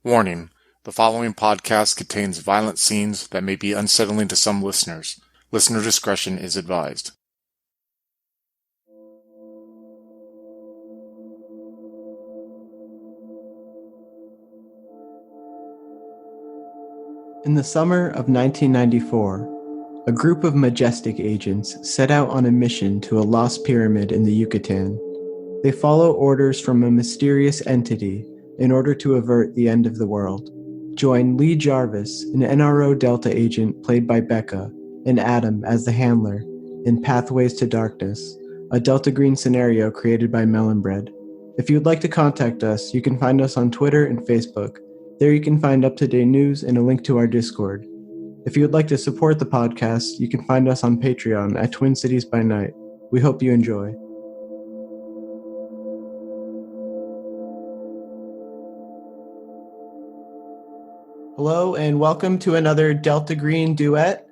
Warning: the following podcast contains violent scenes that may be unsettling to some listeners. Listener discretion is advised. In the summer of 1994, a group of majestic agents set out on a mission to a lost pyramid in the Yucatán. They follow orders from a mysterious entity in order to avert the end of the world. Join Lee Jarvis, an NRO Delta agent played by Becca, and Adam as the handler in Pathways to Darkness, a Delta Green scenario created by Melon Bread. If you'd like to contact us, you can find us on Twitter and Facebook. There you can find up-to-date news and a link to our Discord. If you would like to support the podcast, you can find us on Patreon at Twin Cities by Night. We hope you enjoy. Hello and welcome to another Delta Green duet.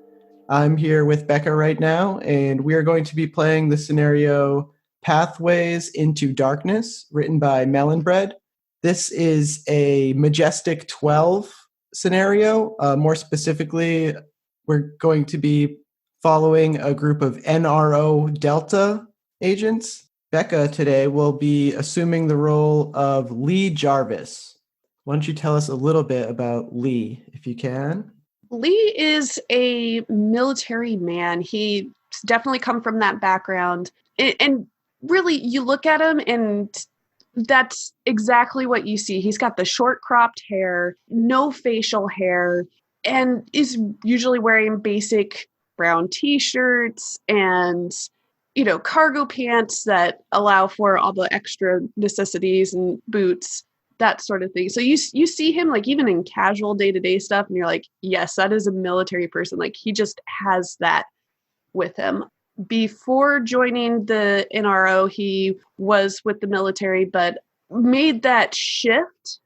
I'm here with Becca right now, and we are going to be playing the scenario Pathways into Darkness, written by Melon Bread. This is a Majestic 12 scenario. More specifically, we're going to be following a group of NRO Delta agents. Becca today will be assuming the role of Lee Jarvis. Why don't you tell us a little bit about Lee, if you can? Lee is a military man. He's definitely come from that background. And really, you look at him and that's exactly what you see. He's got the short cropped hair, no facial hair, and is usually wearing basic brown t-shirts and, cargo pants that allow for all the extra necessities and boots, that sort of thing. So you see him like even in casual day-to-day stuff and you're like, yes, that is a military person. Like he just has that with him. Before joining the NRO, he was with the military, but made that shift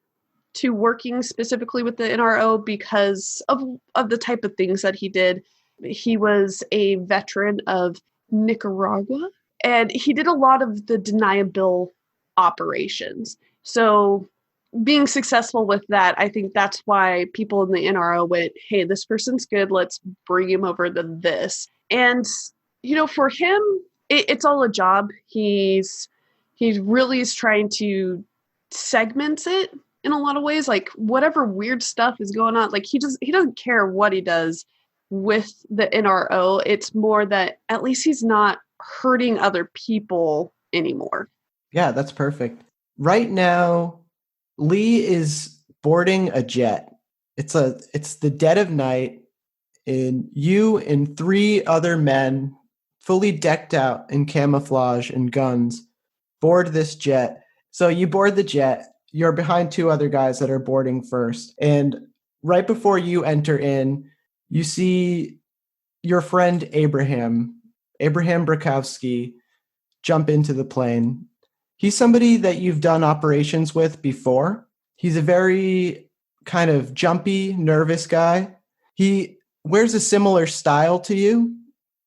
to working specifically with the NRO because of the type of things that he did. He was a veteran of Nicaragua, and he did a lot of the deniable operations. So being successful with that, I think that's why people in the NRO went, hey, this person's good, let's bring him over to this. And for him, it's all a job. He really is trying to segment it in a lot of ways. Like whatever weird stuff is going on, like he doesn't care what he does with the NRO. It's more that at least he's not hurting other people anymore. Yeah, that's perfect. Right now, Lee is boarding a jet. It's the dead of night, and you and three other men, fully decked out in camouflage and guns, board this jet. So you board the jet. You're behind two other guys that are boarding first. And right before you enter in, you see your friend Abraham Brakowski, jump into the plane. He's somebody that you've done operations with before. He's a very kind of jumpy, nervous guy. He wears a similar style to you.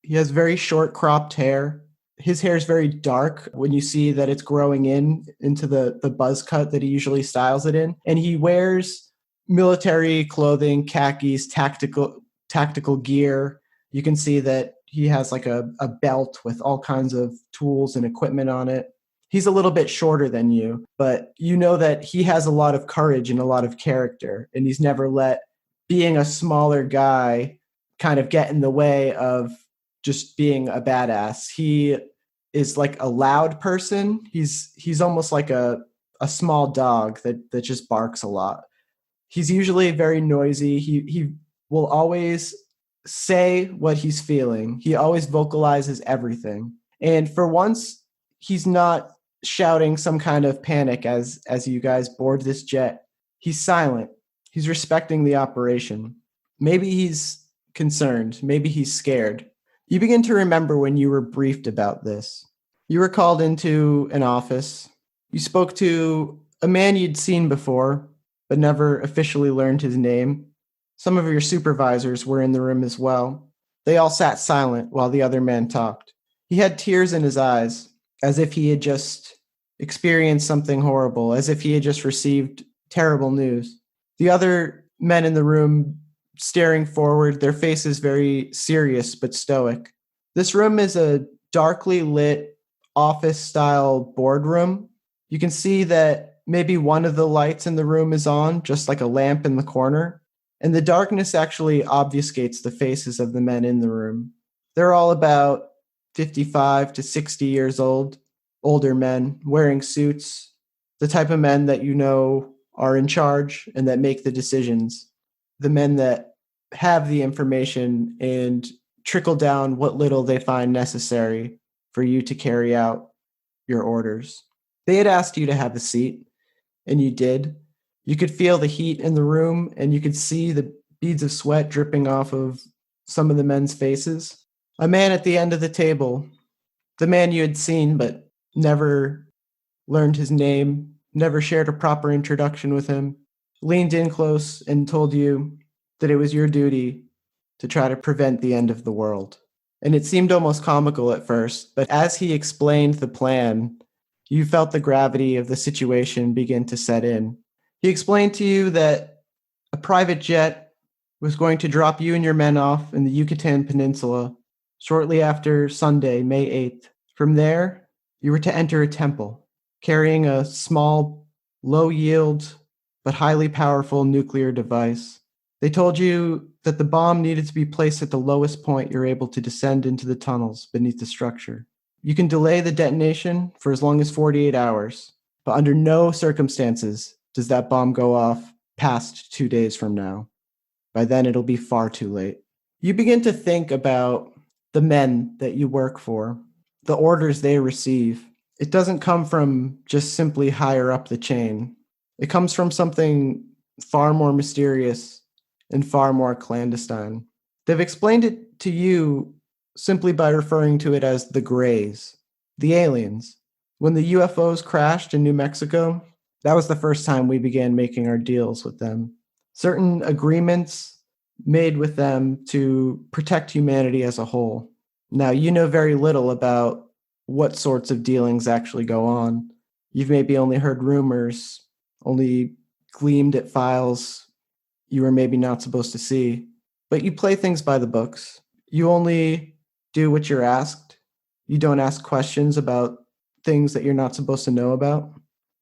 He has very short cropped hair. His hair is very dark when you see that it's growing into the buzz cut that he usually styles it in. And he wears military clothing, khakis, tactical gear. You can see that he has like a belt with all kinds of tools and equipment on it. He's a little bit shorter than you, but you know that he has a lot of courage and a lot of character, and he's never let being a smaller guy kind of get in the way of just being a badass. He is like a loud person. He's almost like a small dog that just barks a lot. He's usually very noisy. He will always say what he's feeling. He always vocalizes everything. And for once, he's not shouting some kind of panic as you guys board this jet. He's silent. He's respecting the operation. Maybe he's concerned. Maybe he's scared. You begin to remember when you were briefed about this. You were called into an office. You spoke to a man you'd seen before, but never officially learned his name. Some of your supervisors were in the room as well. They all sat silent while the other man talked. He had tears in his eyes, as if he had just experienced something horrible, as if he had just received terrible news. The other men in the room staring forward, their faces very serious but stoic. This room is a darkly lit office-style boardroom. You can see that maybe one of the lights in the room is on, just like a lamp in the corner. And the darkness actually obfuscates the faces of the men in the room. They're all about 55 to 60 years old, older men wearing suits, the type of men that you know are in charge and that make the decisions, the men that have the information and trickle down what little they find necessary for you to carry out your orders. They had asked you to have a seat, and you did. You could feel the heat in the room, and you could see the beads of sweat dripping off of some of the men's faces. A man at the end of the table, the man you had seen but never learned his name, never shared a proper introduction with him, leaned in close and told you that it was your duty to try to prevent the end of the world. And it seemed almost comical at first, but as he explained the plan, you felt the gravity of the situation begin to set in. He explained to you that a private jet was going to drop you and your men off in the Yucatán Peninsula shortly after Sunday, May 8th. From there, you were to enter a temple, carrying a small, low-yield, but highly powerful nuclear device. They told you that the bomb needed to be placed at the lowest point you're able to descend into the tunnels beneath the structure. You can delay the detonation for as long as 48 hours, but under no circumstances does that bomb go off past 2 days from now. By then, it'll be far too late. You begin to think about the men that you work for, the orders they receive. It doesn't come from just simply higher up the chain. It comes from something far more mysterious and far more clandestine. They've explained it to you simply by referring to it as the Greys, the aliens. When the UFOs crashed in New Mexico, that was the first time we began making our deals with them. Certain agreements made with them to protect humanity as a whole. Now, you know very little about what sorts of dealings actually go on. You've maybe only heard rumors, only gleamed at files you were maybe not supposed to see. But you play things by the books. You only do what you're asked. You don't ask questions about things that you're not supposed to know about.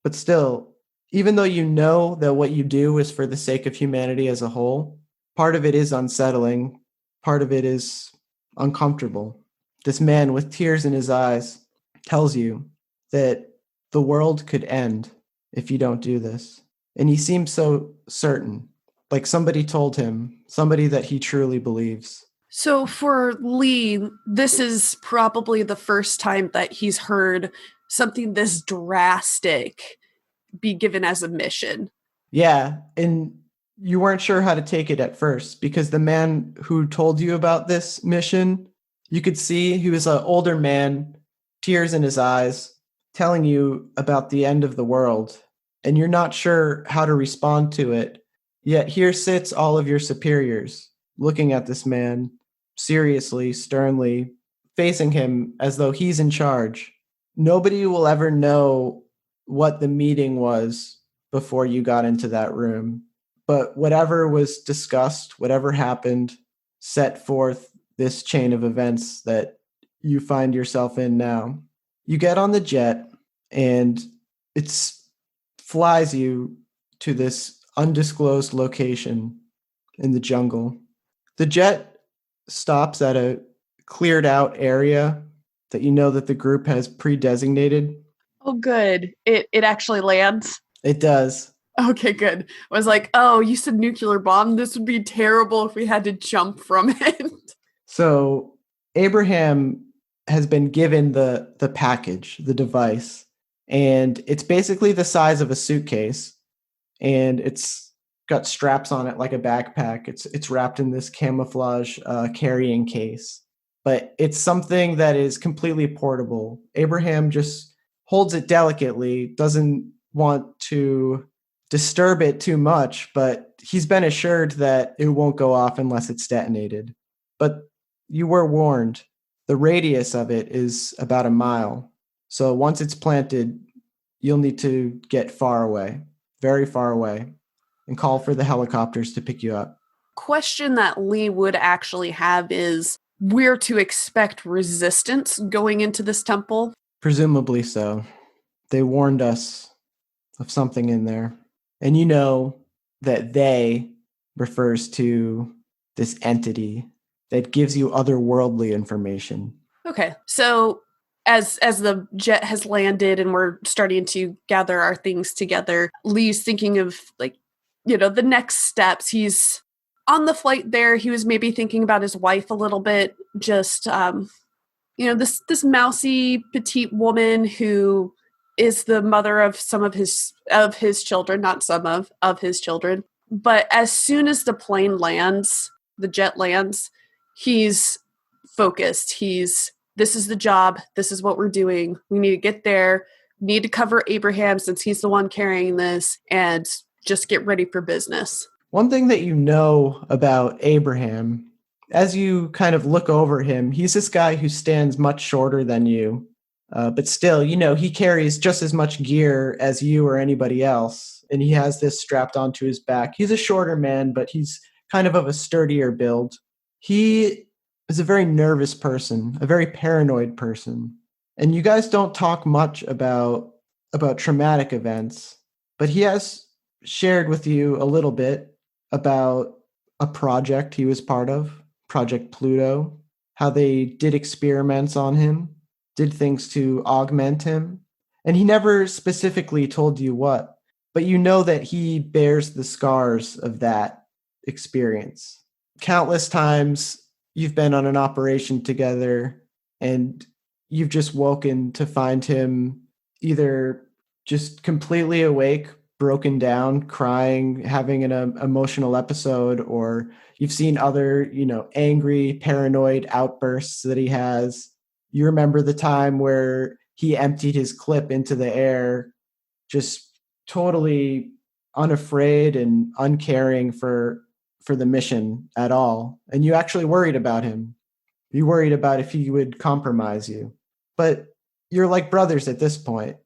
But still, even though you know that what you do is for the sake of humanity as a whole, part of it is unsettling. Part of it is uncomfortable. This man with tears in his eyes tells you that the world could end if you don't do this. And he seems so certain, like somebody told him, somebody that he truly believes. So for Lee, this is probably the first time that he's heard something this drastic be given as a mission. Yeah, and you weren't sure how to take it at first because the man who told you about this mission, you could see he was an older man, tears in his eyes, telling you about the end of the world, and you're not sure how to respond to it. Yet here sits all of your superiors, looking at this man, seriously, sternly, facing him as though he's in charge. Nobody will ever know what the meeting was before you got into that room. But whatever was discussed, whatever happened, set forth this chain of events that you find yourself in now. You get on the jet, and it flies you to this undisclosed location in the jungle. The jet stops at a cleared out area that you know that the group has pre-designated. Oh, good. It actually lands. It does. Okay, good. I was like, oh, you said nuclear bomb. This would be terrible if we had to jump from it. So Abraham has been given the package, the device, and it's basically the size of a suitcase, and it's got straps on it like a backpack. It's wrapped in this camouflage carrying case, but it's something that is completely portable. Abraham just holds it delicately, doesn't want to disturb it too much, but he's been assured that it won't go off unless it's detonated. But you were warned. The radius of it is about a mile. So once it's planted, you'll need to get far away, very far away. and call for the helicopters to pick you up. Question that Lee would actually have is, we're to expect resistance going into this temple? Presumably so. They warned us of something in there. And you know that they refers to this entity that gives you otherworldly information. Okay, so as the jet has landed and we're starting to gather our things together, Lee's thinking of, like, the next steps. He's on the flight there. He was maybe thinking about his wife a little bit, just this mousy petite woman who is the mother of some of his children, not some of his children. But as soon as the plane lands, the jet lands, he's focused. This is the job. This is what we're doing. We need to get there. We need to cover Abraham since he's the one carrying this, and just get ready for business. One thing that you know about Abraham, as you kind of look over him, he's this guy who stands much shorter than you. But still, he carries just as much gear as you or anybody else. And he has this strapped onto his back. He's a shorter man, but he's kind of a sturdier build. He is a very nervous person, a very paranoid person. And you guys don't talk much about traumatic events, but he has shared with you a little bit about a project he was part of, Project Pluto, how they did experiments on him, did things to augment him. And he never specifically told you what, but you know that he bears the scars of that experience. Countless times you've been on an operation together and you've just woken to find him either just completely awake, broken down, crying, having an emotional episode, or you've seen other, angry, paranoid outbursts that he has. You remember the time where he emptied his clip into the air, just totally unafraid and uncaring for the mission at all. And you actually worried about him. You worried about if he would compromise you. But you're like brothers at this point.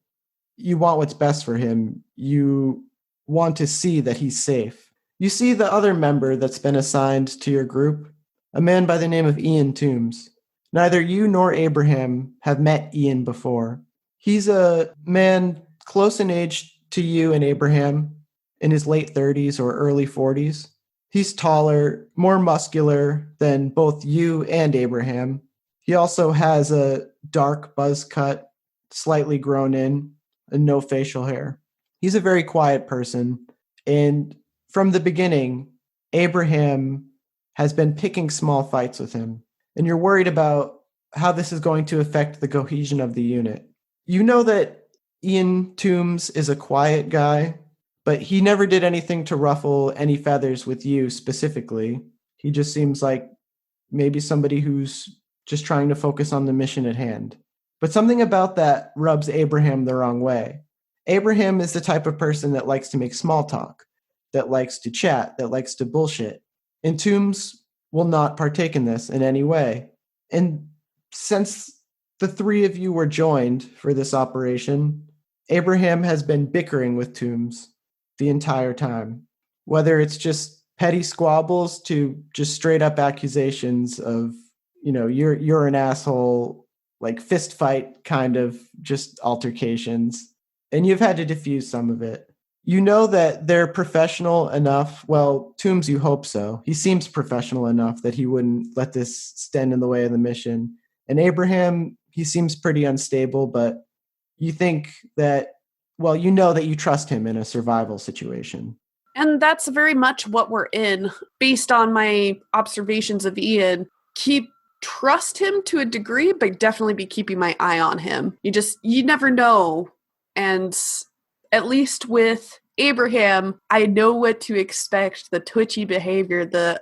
You want what's best for him. You want to see that he's safe. You see the other member that's been assigned to your group, a man by the name of Ian Toombs. Neither you nor Abraham have met Ian before. He's a man close in age to you and Abraham, in his late 30s or early 40s. He's taller, more muscular than both you and Abraham. He also has a dark buzz cut, slightly grown in, and no facial hair. He's a very quiet person. And from the beginning, Abraham has been picking small fights with him. And you're worried about how this is going to affect the cohesion of the unit. You know that Ian Toombs is a quiet guy, but he never did anything to ruffle any feathers with you specifically. He just seems like maybe somebody who's just trying to focus on the mission at hand. But something about that rubs Abraham the wrong way. Abraham is the type of person that likes to make small talk, that likes to chat, that likes to bullshit. And Toombs will not partake in this in any way. And since the three of you were joined for this operation, Abraham has been bickering with Toombs the entire time. Whether it's just petty squabbles to just straight up accusations of, you're an asshole, like fist fight kind of just altercations. And you've had to diffuse some of it. You know that they're professional enough. Well, Toombs, you hope so. He seems professional enough that he wouldn't let this stand in the way of the mission. And Abraham, he seems pretty unstable, but you think that, well, you know that you trust him in a survival situation. And that's very much what we're in. Based on my observations of Ian, trust him to a degree, but definitely be keeping my eye on him. You never know. And at least with Abraham, I know what to expect, the twitchy behavior, the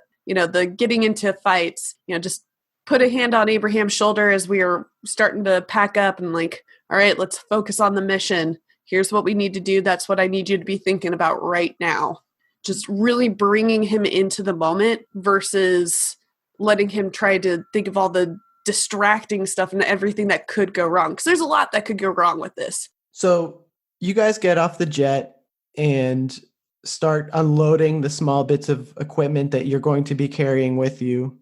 getting into fights, just put a hand on Abraham's shoulder as we are starting to pack up and like, all right, let's focus on the mission. Here's what we need to do. That's what I need you to be thinking about right now. Just really bringing him into the moment versus letting him try to think of all the distracting stuff and everything that could go wrong. Because there's a lot that could go wrong with this. So you guys get off the jet and start unloading the small bits of equipment that you're going to be carrying with you,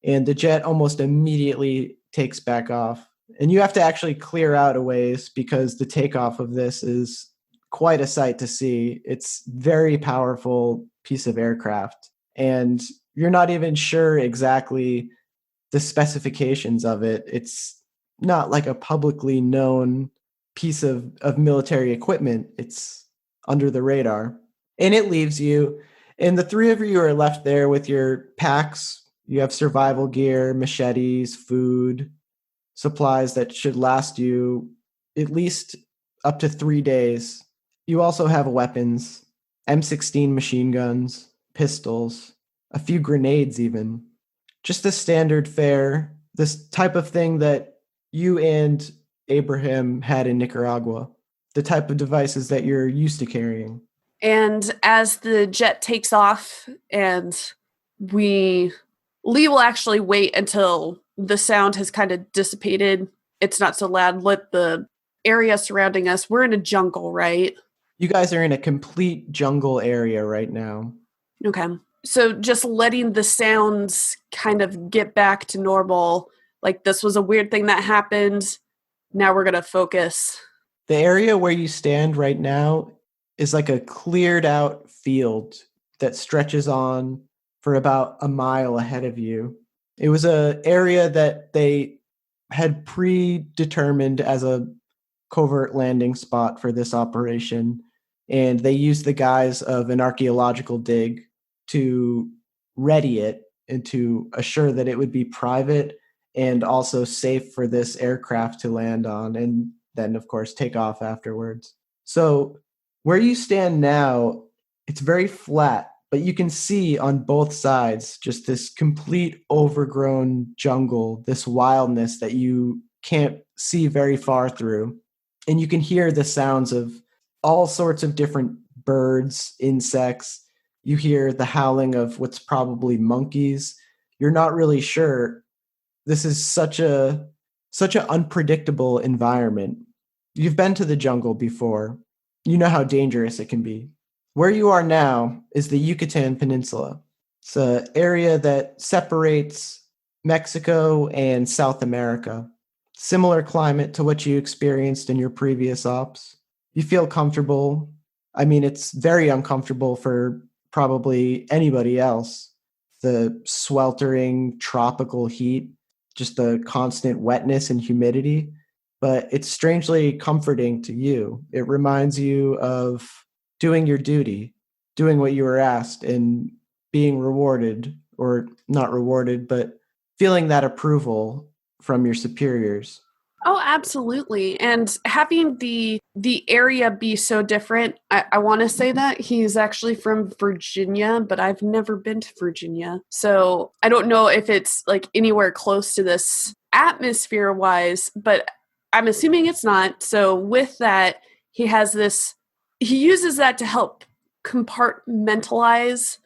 and the jet almost immediately takes back off. And you have to actually clear out a ways because the takeoff of this is quite a sight to see. It's very powerful piece of aircraft, and you're not even sure exactly the specifications of it. It's not like a publicly known piece of military equipment. It's under the radar. And it leaves you, and the three of you are left there with your packs. You have survival gear, machetes, food, supplies that should last you at least up to 3 days. You also have weapons, M16 machine guns, pistols, a few grenades even. Just the standard fare, this type of thing that you and Abraham had in Nicaragua, the type of devices that you're used to carrying. And as the jet takes off and Lee will actually wait until the sound has kind of dissipated. It's not so loud. Let the area surrounding us, we're in a jungle, right? You guys are in a complete jungle area right now. Okay. So just letting the sounds kind of get back to normal. Like, this was a weird thing that happened. Now we're going to focus. The area where you stand right now is like a cleared out field that stretches on for about a mile ahead of you. It was an area that they had predetermined as a covert landing spot for this operation, and they used the guise of an archaeological dig to ready it and to assure that it would be private and also safe for this aircraft to land on and then, of course, take off afterwards. So where you stand now, it's very flat, but you can see on both sides just this complete overgrown jungle, this wildness that you can't see very far through. And you can hear the sounds of all sorts of different birds, insects. You hear the howling of what's probably monkeys. You're not really sure. This is such an unpredictable environment. You've been to the jungle before. You know how dangerous it can be. Where you are now is the Yucatán Peninsula. It's an area that separates Mexico and South America. Similar climate to what you experienced in your previous ops. You feel comfortable. I mean, it's very uncomfortable for probably anybody else. The sweltering tropical heat, just the constant wetness and humidity. But it's strangely comforting to you. It reminds you of doing your duty, doing what you were asked, and being rewarded, or not rewarded, but feeling that approval from your superiors. Oh, absolutely. And having the area be so different, I want to say that he's actually from Virginia, but I've never been to Virginia. So I don't know if it's like anywhere close to this atmosphere wise, but I'm assuming it's not. So with that, he uses that to help compartmentalize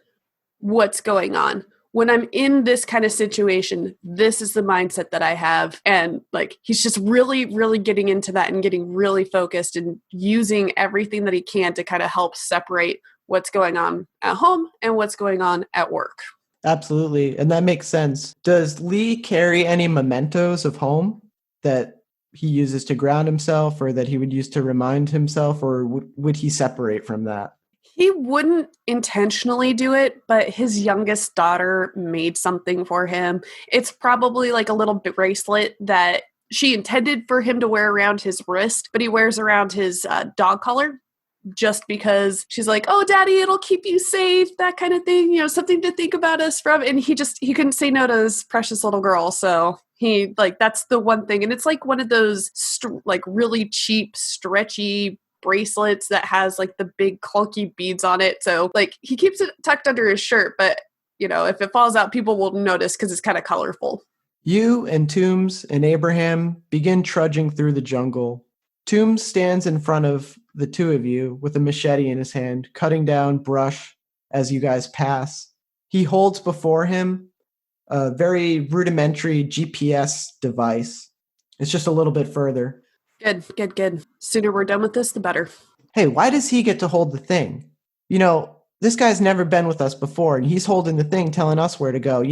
what's going on. When I'm in this kind of situation, this is the mindset that I have. And like, he's just really, really getting into that and getting really focused and using everything that he can to kind of help separate what's going on at home and what's going on at work. Absolutely. And that makes sense. Does Lee carry any mementos of home that he uses to ground himself or that he would use to remind himself, or would he separate from that? He wouldn't intentionally do it, but his youngest daughter made something for him. It's probably like a little bracelet that she intended for him to wear around his wrist, but he wears around his dog collar just because she's like, oh, daddy, it'll keep you safe, that kind of thing, something to think about us from. And he couldn't say no to his precious little girl. So he that's the one thing. And it's like one of those really cheap, stretchy bracelets that has like the big clunky beads on it. So like he keeps it tucked under his shirt, but if it falls out, people will notice because it's kind of colorful. You and Toombs and Abraham begin trudging through the jungle. Toombs stands in front of the two of you with a machete in his hand, cutting down brush as you guys pass. He holds before him a very rudimentary GPS device. It's just a little bit further. Good. Sooner we're done with this, the better. Hey, why does he get to hold the thing? this guy's never been with us before, and he's holding the thing, telling us where to go.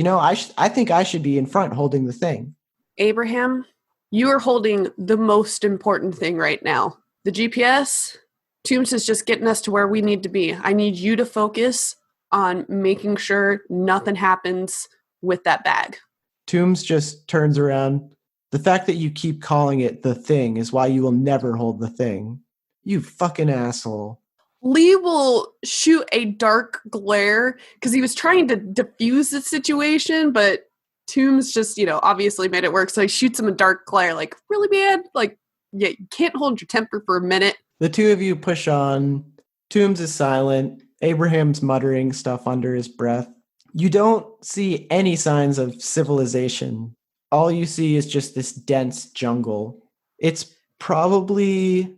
I think I should be in front holding the thing. Abraham, you are holding the most important thing right now. The GPS, Toombs is just getting us to where we need to be. I need you to focus on making sure nothing happens with that bag. Toombs just turns around. The fact that you keep calling it the thing is why you will never hold the thing. You fucking asshole. Lee will shoot a dark glare because he was trying to diffuse the situation, but Toombs just, obviously made it work. So he shoots him a dark glare, like, really, man? Like, yeah, you can't hold your temper for a minute. The two of you push on. Toombs is silent. Abraham's muttering stuff under his breath. You don't see any signs of civilization. All you see is just this dense jungle. It's probably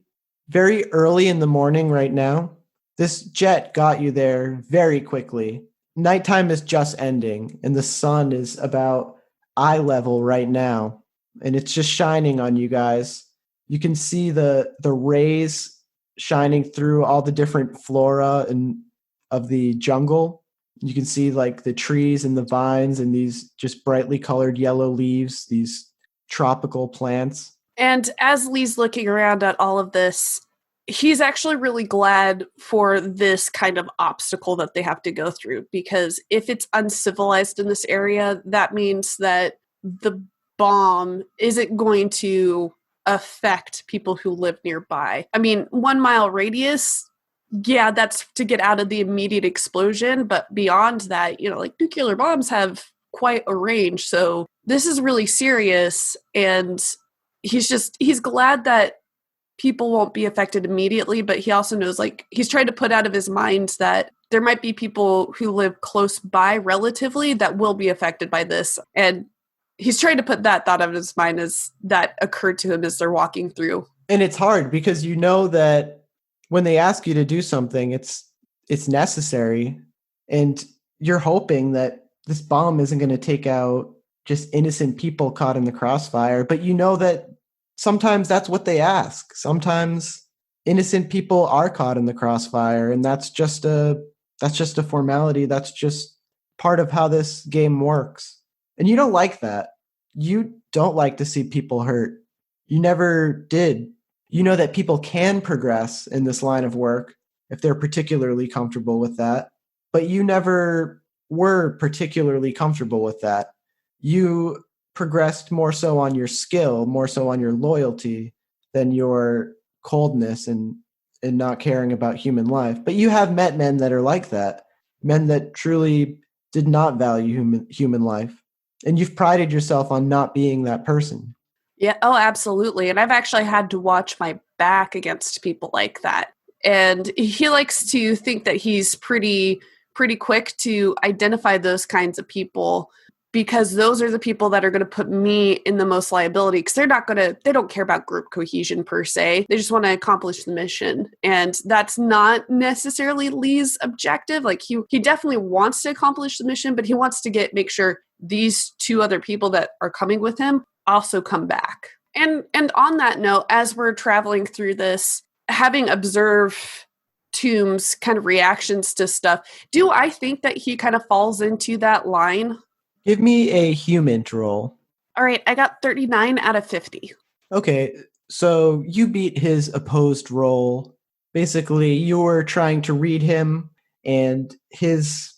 very early in the morning right now. This jet got you there very quickly. Nighttime is just ending, and the sun is about eye level right now, and it's just shining on you guys. You can see the rays shining through all the different flora of the jungle. You can see like the trees and the vines and these just brightly colored yellow leaves, these tropical plants. And as Lee's looking around at all of this, he's actually really glad for this kind of obstacle that they have to go through, because if it's uncivilized in this area, that means that the bomb isn't going to affect people who live nearby. I mean, 1 mile radius, yeah, that's to get out of the immediate explosion. But beyond that, like nuclear bombs have quite a range. So this is really serious. And he's glad that people won't be affected immediately, but he also knows, like, he's trying to put out of his mind that there might be people who live close by relatively that will be affected by this. And he's trying to put that thought out of his mind as that occurred to him as they're walking through. And it's hard because you know that when they ask you to do something, it's necessary. And you're hoping that this bomb isn't going to take out just innocent people caught in the crossfire. But you know that sometimes that's what they ask. Sometimes innocent people are caught in the crossfire, and that's just a formality. That's just part of how this game works. And you don't like that. You don't like to see people hurt. You never did. You know that people can progress in this line of work if they're particularly comfortable with that. But you never were particularly comfortable with that. You progressed more so on your skill, more so on your loyalty than your coldness and not caring about human life. But you have met men that are like that, men that truly did not value human life. And you've prided yourself on not being that person. Yeah, oh, absolutely. And I've actually had to watch my back against people like that. And he likes to think that he's pretty quick to identify those kinds of people, because those are the people that are going to put me in the most liability, because they don't care about group cohesion per se. They just want to accomplish the mission. And that's not necessarily Lee's objective. Like he definitely wants to accomplish the mission, but he wants to make sure these two other people that are coming with him also come back. And on that note, as we're traveling through this, having observed Toombs' kind of reactions to stuff, do I think that he kind of falls into that line? Give me a human roll. All right, I got 39 out of 50. Okay, so you beat his opposed roll. Basically, you were trying to read him, and his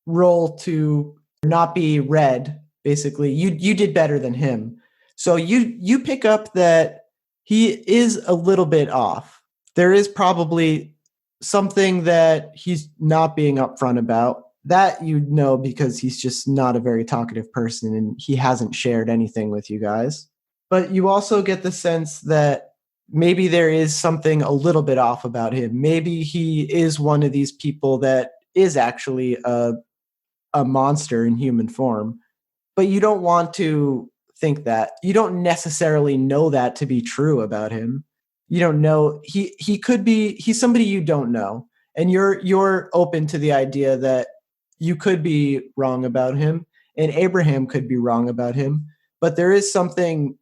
roll to not be read, basically, you did better than him. So you pick up that he is a little bit off. There is probably something that he's not being upfront about. That you know because he's just not a very talkative person and he hasn't shared anything with you guys. But you also get the sense that maybe there is something a little bit off about him. Maybe he is one of these people that is actually a monster in human form. But you don't want to think that. You don't necessarily know that to be true about him. You don't know. He could be, he's somebody you don't know. And you're open to the idea that you could be wrong about him, and Abraham could be wrong about him, but there is something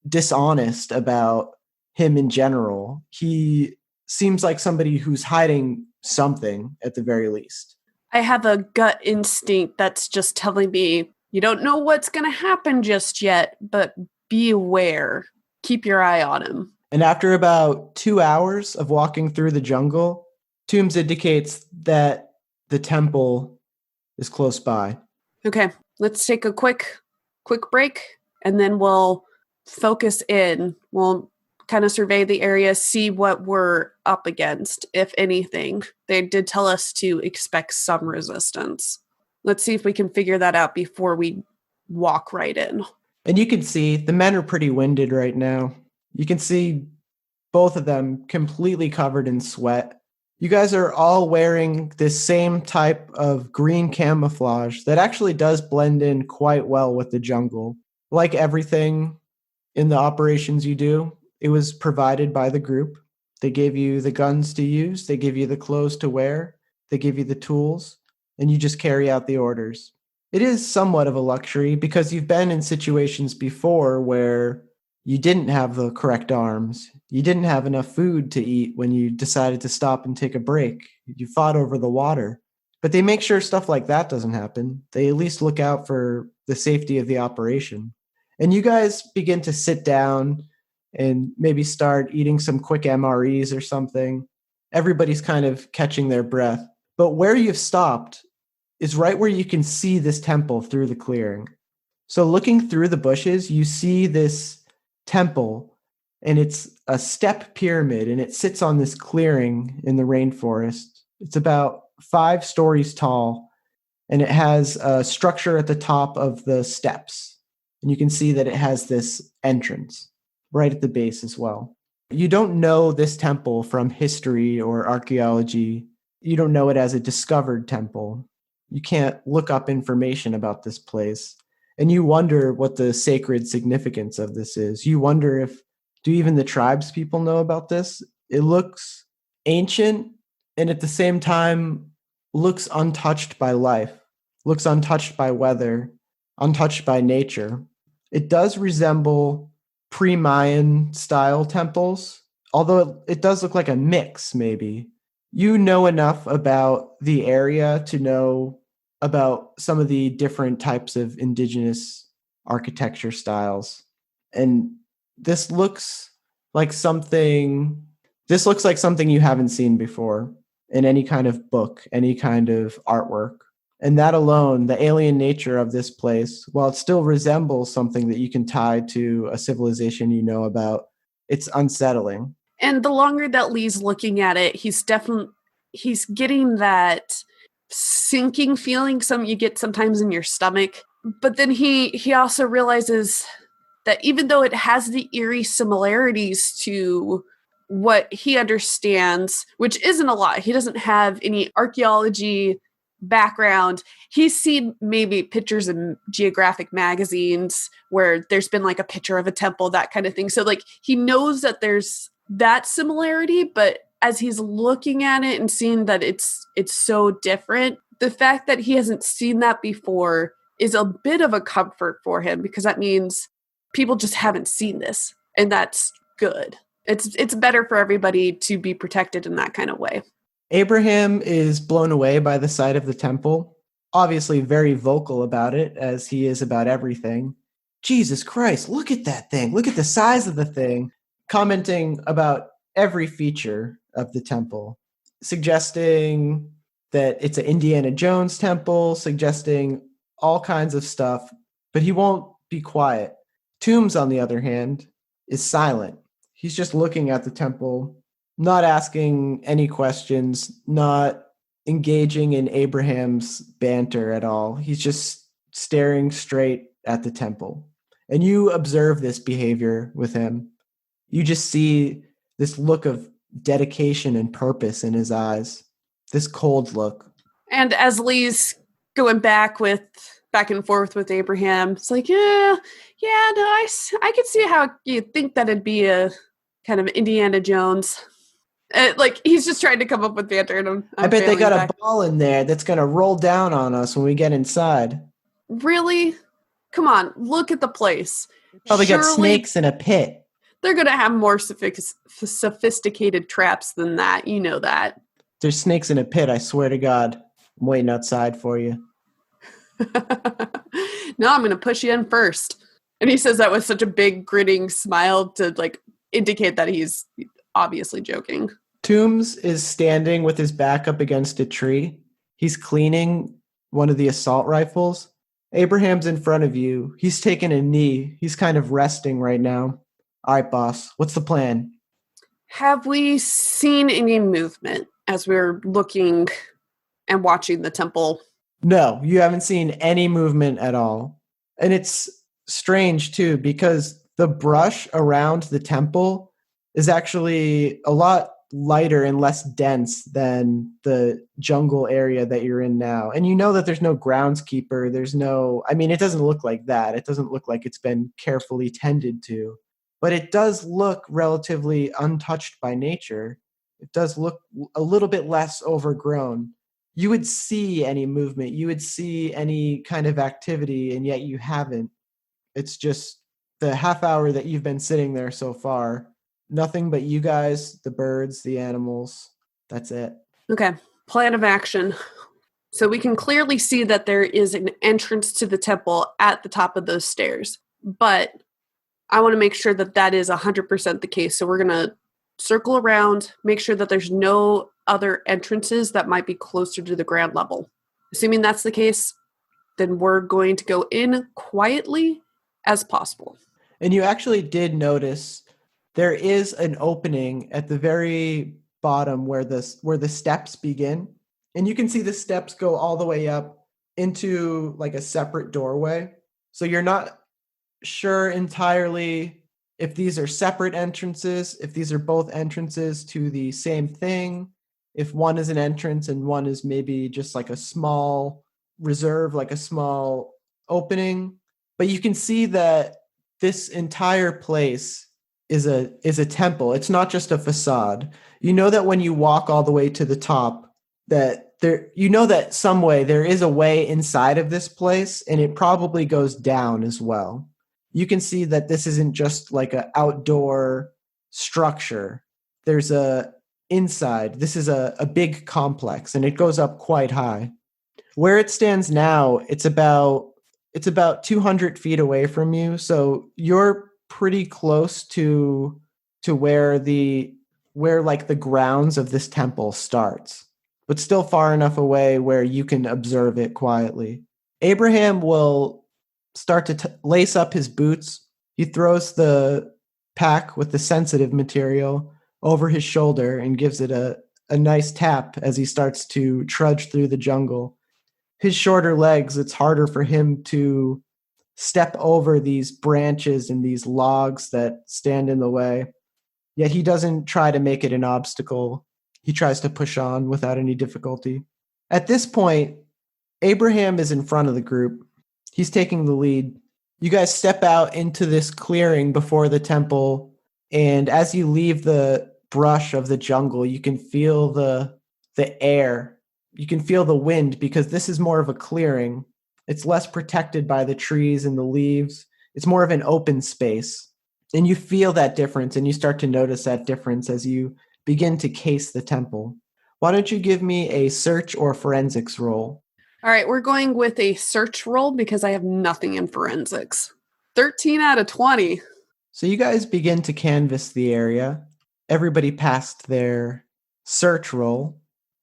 dishonest about him in general. He seems like somebody who's hiding something at the very least. I have a gut instinct that's just telling me, you don't know what's going to happen just yet, but be aware. Keep your eye on him. And after about 2 hours of walking through the jungle, Tombs indicates that the temple is close by. Okay, let's take a quick break, and then we'll focus in. We'll kind of survey the area, see what we're up against, if anything. They did tell us to expect some resistance. Let's see if we can figure that out before we walk right in. And you can see the men are pretty winded right now. You can see both of them completely covered in sweat. You guys are all wearing this same type of green camouflage that actually does blend in quite well with the jungle. Like everything in the operations you do, it was provided by the group. They gave you the guns to use, they give you the clothes to wear, they give you the tools, and you just carry out the orders. It is somewhat of a luxury because you've been in situations before where you didn't have the correct arms. You didn't have enough food to eat when you decided to stop and take a break. You fought over the water. But they make sure stuff like that doesn't happen. They at least look out for the safety of the operation. And you guys begin to sit down and maybe start eating some quick MREs or something. Everybody's kind of catching their breath. But where you've stopped is right where you can see this temple through the clearing. So looking through the bushes, you see this temple, and it's a step pyramid, and it sits on this clearing in the rainforest. It's about 5 stories tall, and it has a structure at the top of the steps. And you can see that it has this entrance right at the base as well. You don't know this temple from history or archaeology. You don't know it as a discovered temple. You can't look up information about this place. And you wonder what the sacred significance of this is. You wonder do even the tribes people know about this? It looks ancient and at the same time looks untouched by life, looks untouched by weather, untouched by nature. It does resemble pre-Mayan style temples, although it does look like a mix maybe. You know enough about the area to know about some of the different types of indigenous architecture styles. And this looks like something you haven't seen before in any kind of book, any kind of artwork. And that alone, the alien nature of this place, while it still resembles something that you can tie to a civilization you know about, it's unsettling. And the longer that Lee's looking at it, he's getting that sinking feeling you get sometimes in your stomach. But then he also realizes that even though it has the eerie similarities to what he understands, which isn't a lot, he doesn't have any archaeology background. He's seen maybe pictures in geographic magazines where there's been like a picture of a temple, that kind of thing. So like he knows that there's that similarity, but as he's looking at it and seeing that it's so different, the fact that he hasn't seen that before is a bit of a comfort for him, because that means people just haven't seen this, and that's good. It's better for everybody to be protected in that kind of way. Abraham is blown away by the sight of the temple, obviously very vocal about it, as he is about everything. Jesus Christ, look at that thing. Look at the size of the thing. Commenting about every feature of the temple, suggesting that it's an Indiana Jones temple, suggesting all kinds of stuff, but he won't be quiet. Tombs, on the other hand, is silent. He's just looking at the temple, not asking any questions, not engaging in Abraham's banter at all. He's just staring straight at the temple. And you observe this behavior with him. You just see this look of dedication and purpose in his eyes, this cold look. And as Lee's going back and forth with Abraham, it's like, no, I could see how you think that it'd be a kind of Indiana Jones. Like he's just trying to come up with banter. And I bet they got a ball in there that's going to roll down on us when we get inside. Really? Come on, look at the place. Probably got snakes in a pit. They're going to have more sophisticated traps than that. You know that. there's snakes in a pit, I swear to God, I'm waiting outside for you. No, I'm going to push you in first. And he says that with such a big grinning smile to like indicate that he's obviously joking. Toombs is standing with his back up against a tree. He's cleaning one of the assault rifles. Abraham's in front of you. He's taking a knee. He's kind of resting right now. All right, boss, what's the plan? Have we seen any movement as we're looking and watching the temple? No, you haven't seen any movement at all. And it's strange too, because the brush around the temple is actually a lot lighter and less dense than the jungle area that you're in now. And you know that there's no groundskeeper. It doesn't look like that. It doesn't look like it's been carefully tended to. But it does look relatively untouched by nature. It does look a little bit less overgrown. You would see any movement, you would see any kind of activity, and yet you haven't. It's just the half hour that you've been sitting there so far. Nothing but you guys, the birds, the animals. That's it. Okay, plan of action. So we can clearly see that there is an entrance to the temple at the top of those stairs. But I want to make sure that that is 100% the case. So we're going to circle around, make sure that there's no other entrances that might be closer to the ground level. Assuming that's the case, then we're going to go in quietly as possible. And you actually did notice there is an opening at the very bottom where the steps begin. And you can see the steps go all the way up into like a separate doorway. So you're not sure entirely if these are separate entrances, if these are both entrances to the same thing, if one is an entrance and one is maybe just like a small reserve, like a small opening. But you can see that this entire place is a temple. It's not just a facade. You know that when you walk all the way to the top, that some way there is a way inside of this place, and it probably goes down as well. You can see that this isn't just like an outdoor structure. There's inside. This is a big complex, and it goes up quite high. Where it stands now, it's about 200 feet away from you. So you're pretty close to where like the grounds of this temple starts, but still far enough away where you can observe it quietly. Abraham will start to lace up his boots. He throws the pack with the sensitive material over his shoulder and gives it a nice tap as he starts to trudge through the jungle. His shorter legs, it's harder for him to step over these branches and these logs that stand in the way. Yet he doesn't try to make it an obstacle. He tries to push on without any difficulty. At this point, Abraham is in front of the group. He's taking the lead. You guys step out into this clearing before the temple, and as you leave the brush of the jungle, you can feel the air. You can feel the wind because this is more of a clearing. It's less protected by the trees and the leaves. It's more of an open space. And you feel that difference, and you start to notice that difference as you begin to case the temple. Why don't you give me a search or forensics roll? All right, we're going with a search roll because I have nothing in forensics. 13 out of 20. So you guys begin to canvass the area. Everybody passed their search roll.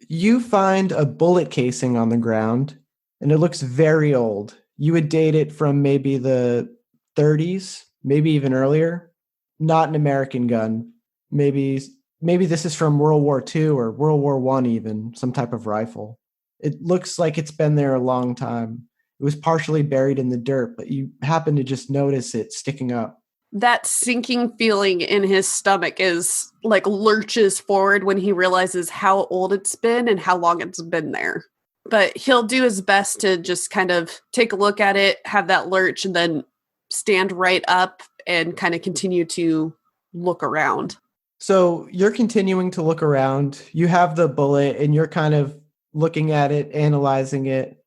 You find a bullet casing on the ground, and it looks very old. You would date it from maybe the 30s, maybe even earlier. Not an American gun. Maybe this is from World War II or World War I even, some type of rifle. It looks like it's been there a long time. It was partially buried in the dirt, but you happen to just notice it sticking up. That sinking feeling in his stomach is like lurches forward when he realizes how old it's been and how long it's been there. But he'll do his best to just kind of take a look at it, have that lurch, and then stand right up and kind of continue to look around. So you're continuing to look around. You have the bullet and you're kind of looking at it, analyzing it.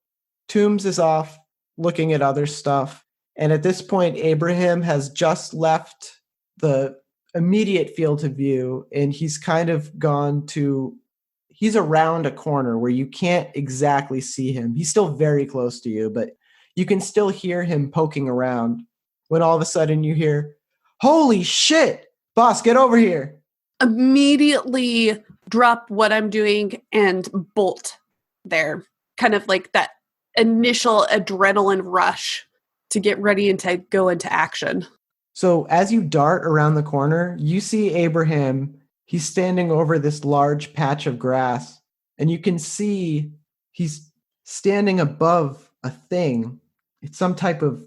Toombs is off looking at other stuff. And at this point, Abraham has just left the immediate field of view, and he's he's around a corner where you can't exactly see him. He's still very close to you, but you can still hear him poking around when all of a sudden you hear, "Holy shit! Boss, get over here!" Immediately drop what I'm doing and bolt there. Kind of like that initial adrenaline rush to get ready and to go into action. So as you dart around the corner, you see Abraham. He's standing over this large patch of grass, and you can see he's standing above a thing. It's some type of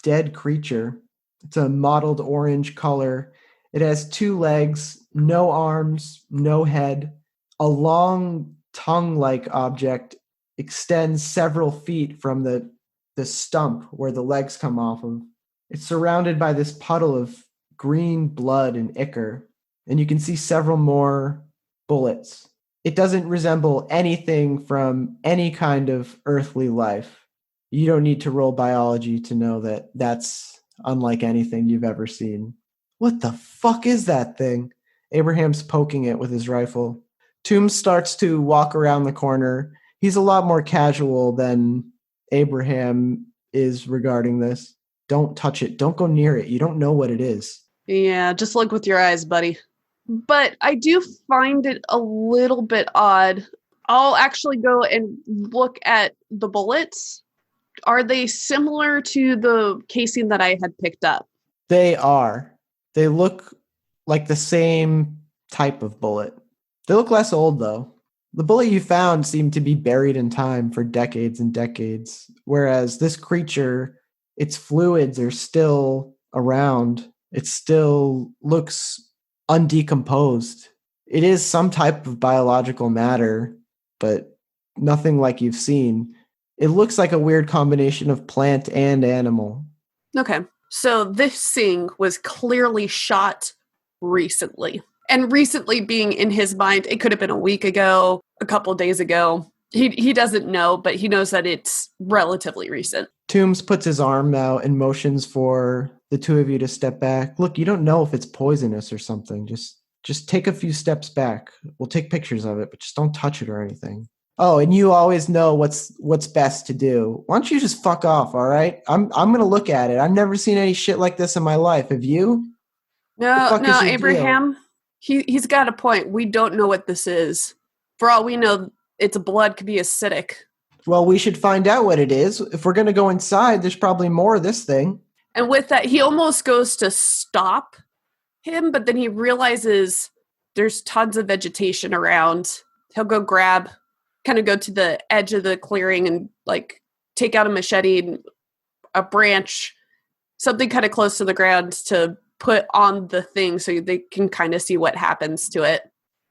dead creature. It's a mottled orange color. It has 2 legs, no arms, no head. A long tongue-like object extends several feet from the stump where the legs come off of. It's surrounded by this puddle of green blood and ichor, and you can see several more bullets. It doesn't resemble anything from any kind of earthly life. You don't need to roll biology to know that that's unlike anything you've ever seen. What the fuck is that thing? Abraham's poking it with his rifle. Toombs starts to walk around the corner. He's a lot more casual than Abraham is regarding this. Don't touch it. Don't go near it. You don't know what it is. Yeah, just look with your eyes, buddy. But I do find it a little bit odd. I'll actually go and look at the bullets. Are they similar to the casing that I had picked up? They are. They look like the same type of bullet. They look less old, though. The bullet you found seemed to be buried in time for decades and decades, whereas this creature, its fluids are still around. It still looks undecomposed. It is some type of biological matter, but nothing like you've seen. It looks like a weird combination of plant and animal. Okay. So this thing was clearly shot recently. And recently being in his mind, it could have been a week ago, a couple days ago. He doesn't know, but he knows that it's relatively recent. Toombs puts his arm out and motions for the 2 of you to step back. Look, you don't know if it's poisonous or something. Just take a few steps back. We'll take pictures of it, but just don't touch it or anything. Oh, and you always know what's best to do. Why don't you just fuck off, all right? I'm gonna look at it. I've never seen any shit like this in my life. Have you? No, Abraham. He's got a point. We don't know what this is. For all we know, its blood could be acidic. Well, we should find out what it is. If we're gonna go inside, there's probably more of this thing. And with that, he almost goes to stop him, but then he realizes there's tons of vegetation around. He'll go kind of go to the edge of the clearing and like take out a machete and a branch, something kind of close to the ground to put on the thing so they can kind of see what happens to it.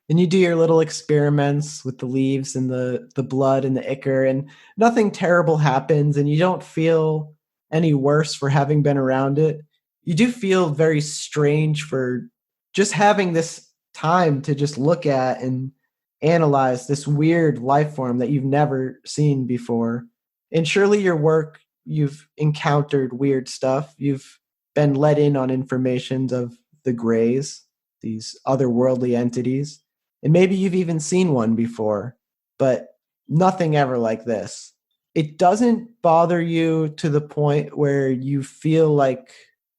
And you do your little experiments with the leaves and the blood and the ichor, and nothing terrible happens, and you don't feel any worse for having been around it. You do feel very strange for just having this time to just look at and analyze this weird life form that you've never seen before. And surely your work, you've encountered weird stuff. You've been let in on information of the Greys, these otherworldly entities. And maybe you've even seen one before, but nothing ever like this. It doesn't bother you to the point where you feel like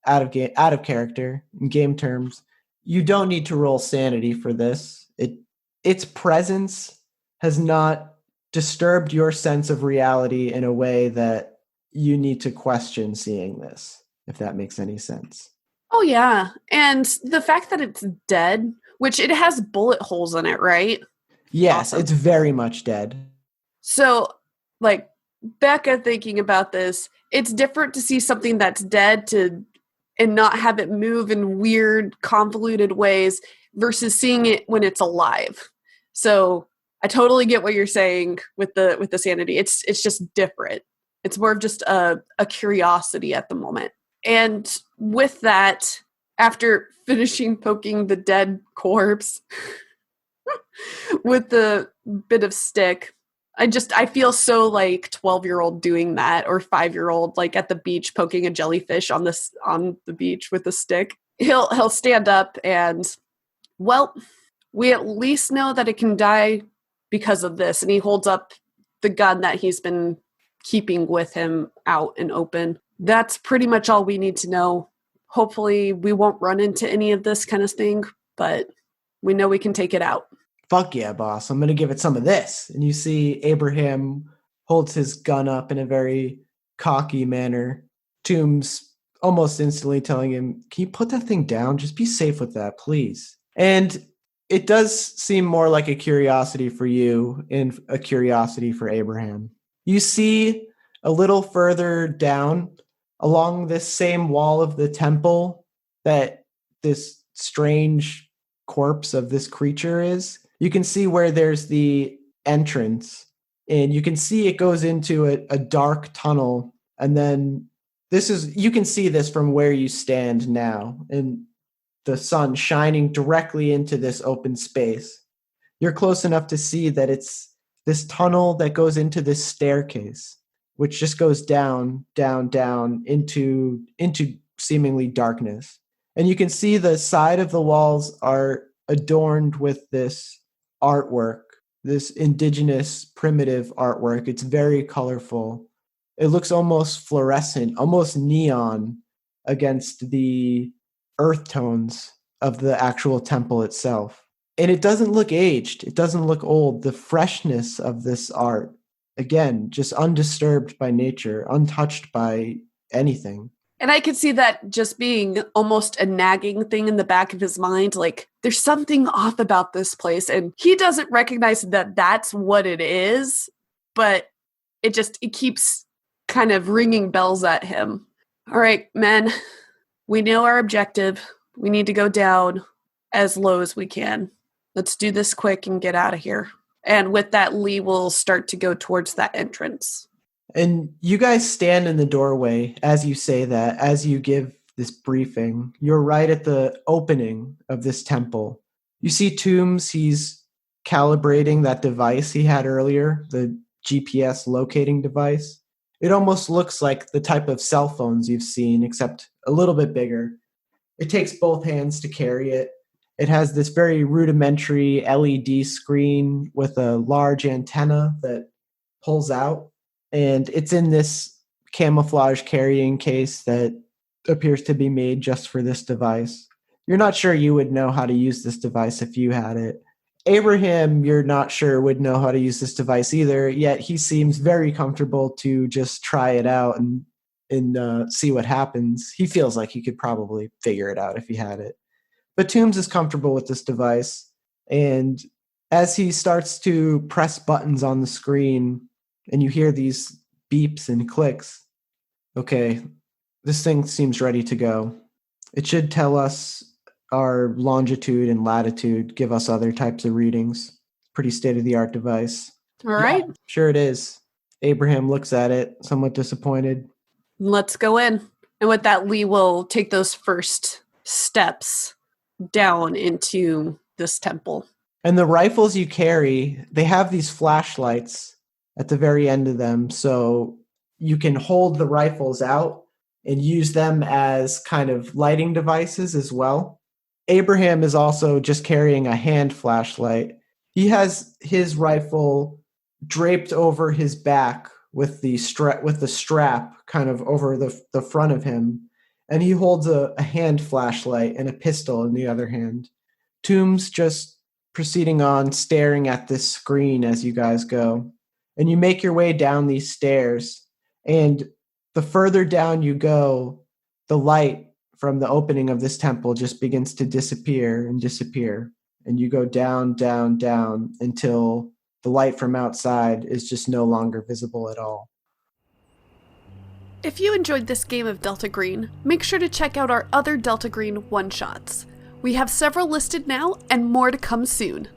out of character in game terms. You don't need to roll sanity for this. Its presence has not disturbed your sense of reality in a way that you need to question seeing this, if that makes any sense. Oh, yeah. And the fact that it's dead, which it has bullet holes in it, right? Yes, Awesome. It's very much dead. So, like, Becca thinking about this, it's different to see something that's dead and not have it move in weird, convoluted ways versus seeing it when it's alive. So I totally get what you're saying with the sanity. It's just different. It's more of just a curiosity at the moment. And with that, after finishing poking the dead corpse with the bit of stick, I feel so like 12-year-old doing that, or 5-year-old like at the beach poking a jellyfish on the beach with a stick. He'll stand up and, well, we at least know that it can die because of this. And he holds up the gun that he's been keeping with him out and open. That's pretty much all we need to know. Hopefully we won't run into any of this kind of thing, but we know we can take it out. Fuck yeah, boss. I'm going to give it some of this. And you see Abraham holds his gun up in a very cocky manner. Toombs almost instantly telling him, can you put that thing down? Just be safe with that, please. And it does seem more like a curiosity for you and a curiosity for Abraham. You see a little further down along this same wall of the temple that this strange corpse of this creature is. You can see where there's the entrance, and you can see it goes into a dark tunnel. And then you can see this from where you stand now, and the sun shining directly into this open space. You're close enough to see that it's this tunnel that goes into this staircase, which just goes down, down, down into seemingly darkness. And you can see the side of the walls are adorned with this artwork, this indigenous primitive artwork. It's very colorful. It looks almost fluorescent, almost neon against the earth tones of the actual temple itself. And it doesn't look aged. It doesn't look old. The freshness of this art, again, just undisturbed by nature, untouched by anything. And I could see that just being almost a nagging thing in the back of his mind. Like, there's something off about this place. And he doesn't recognize that that's what it is. But it keeps kind of ringing bells at him. All right, men, we know our objective. We need to go down as low as we can. Let's do this quick and get out of here. And with that, Lee will start to go towards that entrance. And you guys stand in the doorway as you say that, as you give this briefing. You're right at the opening of this temple. You see Toombs, he's calibrating that device he had earlier, the GPS locating device. It almost looks like the type of cell phones you've seen, except a little bit bigger. It takes both hands to carry it. It has this very rudimentary LED screen with a large antenna that pulls out. And it's in this camouflage carrying case that appears to be made just for this device. You're not sure you would know how to use this device if you had it. Abraham, you're not sure would know how to use this device either, yet he seems very comfortable to just try it out and see what happens. He feels like he could probably figure it out if he had it. But Toombs is comfortable with this device, and as he starts to press buttons on the screen, and you hear these beeps and clicks, okay, this thing seems ready to go. It should tell us our longitude and latitude, give us other types of readings. Pretty state-of-the-art device. All right. Yeah, sure it is. Abraham looks at it, somewhat disappointed. Let's go in. And with that, Lee will take those first steps down into this temple. And the rifles you carry, they have these flashlights at the very end of them, so you can hold the rifles out and use them as kind of lighting devices as well. Abraham is also just carrying a hand flashlight. He has his rifle draped over his back with the strap kind of over the front of him, and he holds a hand flashlight and a pistol in the other hand. Toombs just proceeding on, staring at this screen as you guys go. And you make your way down these stairs, and the further down you go, the light from the opening of this temple just begins to disappear and disappear. And you go down, down, down until the light from outside is just no longer visible at all. If you enjoyed this game of Delta Green, make sure to check out our other Delta Green one-shots. We have several listed now and more to come soon.